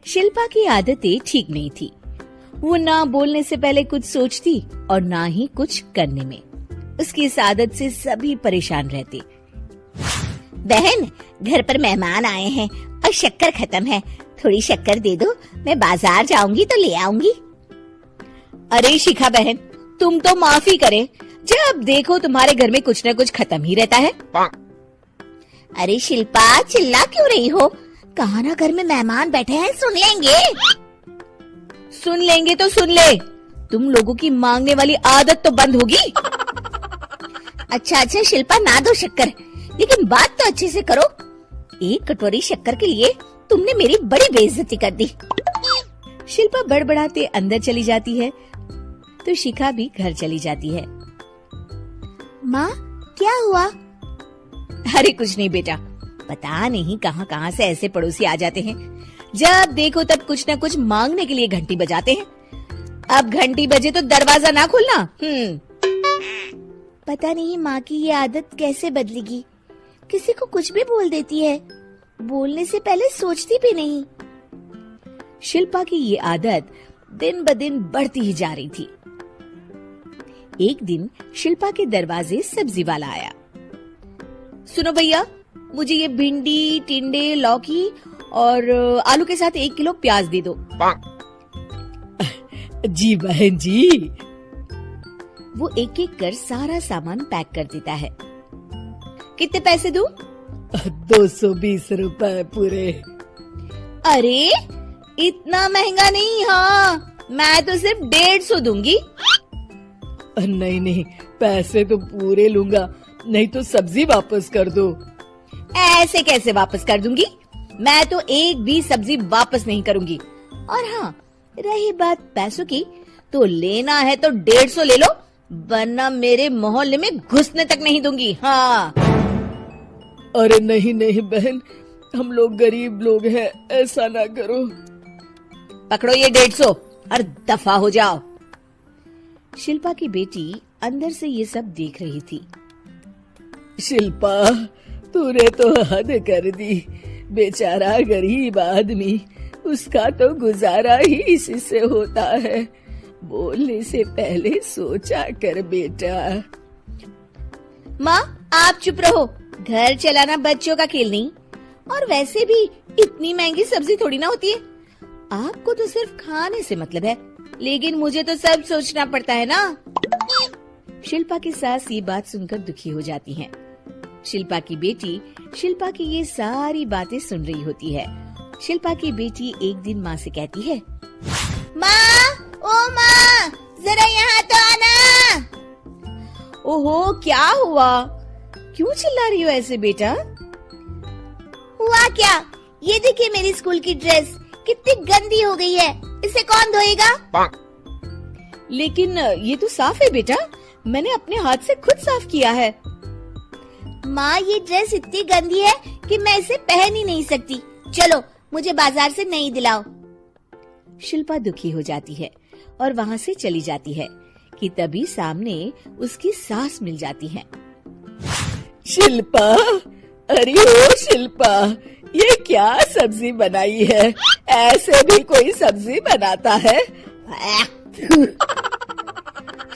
शिल्पा की आदतें ठीक नहीं थी। वो ना बोलने से पहले कुछ सोचती और ना ही कुछ करने में। उसकी इस आदत से सभी परेशान रहते। बहन, घर पर मेहमान आए हैं और शक्कर खत्म है, थोड़ी शक्कर दे दो, मैं बाजार जाऊंगी तो ले आऊंगी। अरे शिखा बहन, तुम तो माफी करे, जब देखो तुम्हारे घर में कुछ न कुछ खत्म ही रहता है। अरे शिल्पा, चिल्ला क्यों रही हो? कहा ना घर में मेहमान बैठे हैं, सुन लेंगे। सुन लेंगे तो सुन ले, तुम लोगों की मांगने वाली आदत तो बंद होगी। अच्छा शिल्पा, ना दो शक्कर, लेकिन बात तो अच्छे से करो। एक कटोरी शक्कर के लिए तुमने मेरी बड़ी बेइज्जती कर दी। शिल्पा बड़बड़ाते अंदर चली जाती है तो शिखा भी घर चली जाती है। माँ, क्या हुआ? अरे कुछ नहीं बेटा, पता नहीं कहाँ से ऐसे पड़ोसी आ जाते हैं, जब देखो तब कुछ न कुछ मांगने के लिए घंटी बजाते हैं। अब घंटी बजे तो दरवाजा ना खोलना। पता नहीं माँ की ये आदत कैसे बदलेगी, किसी को कुछ भी बोल देती है, बोलने से पहले सोचती भी नहीं। शिल्पा की ये आदत दिन ब दिन बढ़ती ही जा रही थी। एक दिन शिल्पा के दरवाजे सब्जी वाला आया। सुनो भैया, मुझे ये भिंडी, टिंडे, लौकी और आलू के साथ 1 किलो प्याज दे दो। जी बहन जी। वो एक एक कर सारा सामान पैक कर देता है। कितने पैसे दूं? 220 रुपए पूरे। अरे इतना महंगा नहीं, हाँ मैं तो सिर्फ 150 दूंगी। नहीं, पैसे तो पूरे लूंगा, नहीं तो सब्जी वापस कर दो। ऐसे कैसे वापस कर दूंगी? मैं तो एक भी सब्जी वापस नहीं करूंगी। और हाँ, रही बात पैसों की, तो लेना है तो 150 ले लो, वरना मेरे मोहल्ले में घुसने तक नहीं दूंगी। हाँ। अरे नहीं बहन, हम लोग गरीब लोग हैं, ऐसा ना करो। पकड़ो ये 150 और दफा हो जाओ। शिल्पा की बेटी अंदर से ये सब देख रही थी। शिल्पा, तूने तो हद कर दी। बेचारा गरीब आदमी, उसका तो गुजारा ही इसी से होता है। बोलने से पहले सोचा कर बेटा। माँ आप चुप रहो, घर चलाना बच्चों का खेल नहीं, और वैसे भी इतनी महंगी सब्जी थोड़ी ना होती है। आपको तो सिर्फ खाने से मतलब है, लेकिन मुझे तो सब सोचना पड़ता है ना। शिल्पा की सास ये बात सुनकर दुखी हो जाती हैं। शिल्पा की बेटी शिल्पा की ये सारी बातें सुन रही होती है। शिल्पा की बेटी एक दिन माँ से कहती है, माँ, ओ माँ, जरा यहाँ तो आना। ओहो क्या हुआ, क्यों चिल्ला रही हो ऐसे बेटा? हुआ क्या, ये देखिए मेरी स्कूल की ड्रेस कितनी गंदी हो गई है, इसे कौन धोएगा? लेकिन ये तो साफ है बेटा, मैंने अपने हाथ से खुद साफ किया है। माँ, ये ड्रेस इतनी गंदी है कि मैं इसे पहन ही नहीं सकती, चलो मुझे बाजार से नई दिलाओ। शिल्पा दुखी हो जाती है और वहाँ से चली जाती है कि तभी सामने उसकी सास मिल जाती है। शिल्पा, अरे ओ शिल्पा, ये क्या सब्जी बनाई है? ऐसे भी कोई सब्जी बनाता है?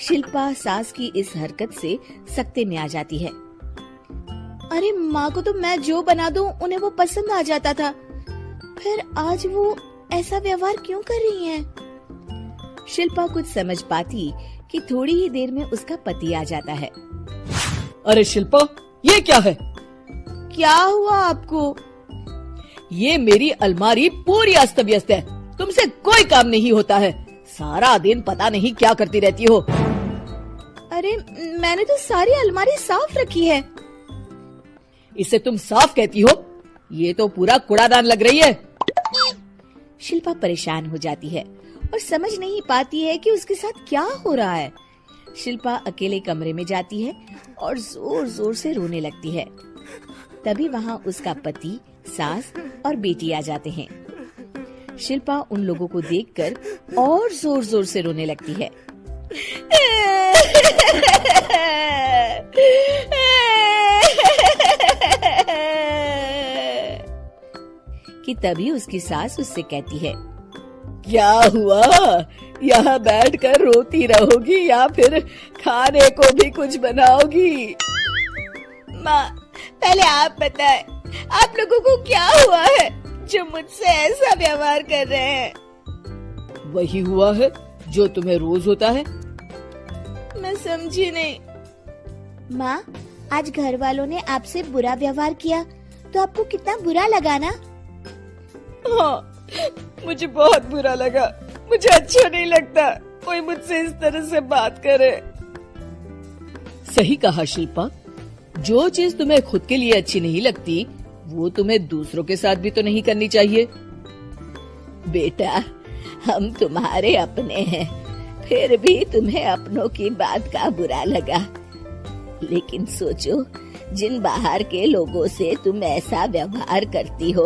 शिल्पा सास की इस हरकत से सख्ते में आ जाती है। अरे माँ को तो मैं जो बना दूं उन्हें वो पसंद आ जाता था, फिर आज वो ऐसा व्यवहार क्यों कर रही हैं? शिल्पा कुछ समझ पाती कि थोड़ी ही देर में उसका पति आ जाता है। अरे शिल्पा, ये क्या है? क्या हुआ आपको? ये मेरी अलमारी पूरी अस्त व्यस्त है, तुमसे कोई काम नहीं होता है, सारा दिन पता नहीं क्या करती रहती हो। अरे मैंने तो सारी अलमारी साफ रखी है। इसे तुम साफ कहती हो? ये तो पूरा कूड़ादान लग रही है। शिल्पा परेशान हो जाती है और समझ नहीं पाती है कि उसके साथ क्या हो रहा है। शिल्पा अकेले कमरे में जाती है और जोर जोर से रोने लगती है। तभी वहाँ उसका पति, सास और बेटी आ जाते हैं। शिल्पा उन लोगों को देखकर और जोर जोर से रोने लगती है। कि तभी उसकी सास उससे कहती है, क्या हुआ? यहाँ बैठकर रोती रहोगी या फिर खाने को भी कुछ बनाओगी? माँ, पहले आप बताएं, आप लोगों को क्या हुआ है जो मुझसे ऐसा व्यवहार कर रहे हैं? वही हुआ है जो तुम्हें रोज होता है। मैं समझी नहीं। माँ, आज घर वालों ने आपसे बुरा व्यवहार किया तो आपको कितना बुरा लगा ना? हाँ, मुझे बहुत बुरा लगा। मुझे अच्छा नहीं लगता कोई मुझसे इस तरह से बात करे। सही कहा शिल्पा, जो चीज तुम्हें खुद के लिए अच्छी नहीं लगती वो तुम्हें दूसरों के साथ भी तो नहीं करनी चाहिए। बेटा, हम तुम्हारे अपने हैं, फिर भी तुम्हें अपनों की बात का बुरा लगा। लेकिन सोचो, जिन बाहर के लोगों से तुम ऐसा व्यवहार करती हो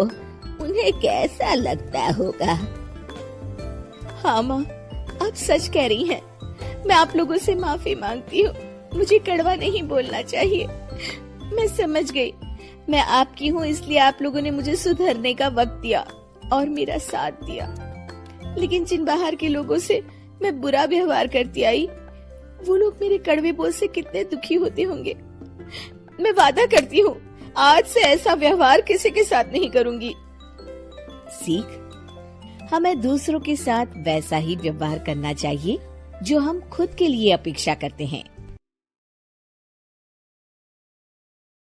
उन्हें कैसा लगता होगा। हाँ माँ, आप सच कह रही हैं। मैं आप लोगों से माफी मांगती हूँ। मुझे कड़वा नहीं बोलना चाहिए। मैं समझ गई, मैं आपकी हूँ इसलिए आप लोगों ने मुझे सुधरने का वक्त दिया और मेरा साथ दिया। लेकिन जिन बाहर के लोगों से मैं बुरा व्यवहार करती आई, वो लोग मेरे कड़वे बोल से कितने दुखी होते होंगे। मैं वादा करती हूँ, आज से ऐसा व्यवहार किसी के साथ नहीं करूंगी। सीख, हमें दूसरों के साथ वैसा ही व्यवहार करना चाहिए जो हम खुद के लिए अपेक्षा करते हैं।